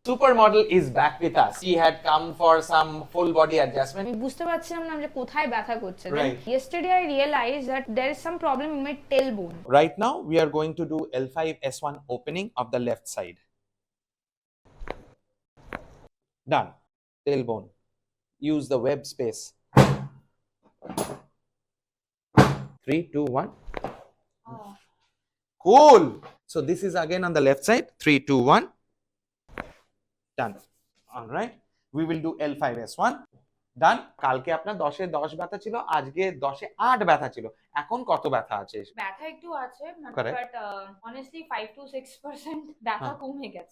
Supermodel is back with us. She had come for some full body adjustment. আমি বুঝতে পারছিলাম না যে কোথায় ব্যথা করছে। Right. Yesterday I realized that there is some problem in my tailbone. Right now, we are going to do L5-S1 opening of the left side. Done. Tailbone. Use the web space. 3, 2, 1. Cool. So this is again on the left side. 3, 2, 1. Done. All right. We will do L5-S1. Done. কালকে আপনার 10-এ 10 ব্যথা ছিল, আজকে 10-এ 8 ব্যথা ছিল। এখন কত ব্যথা আছে? ব্যথা একটু আছে, বাট অনেস্টলি 5 to 6% ব্যথা কমে গেছে।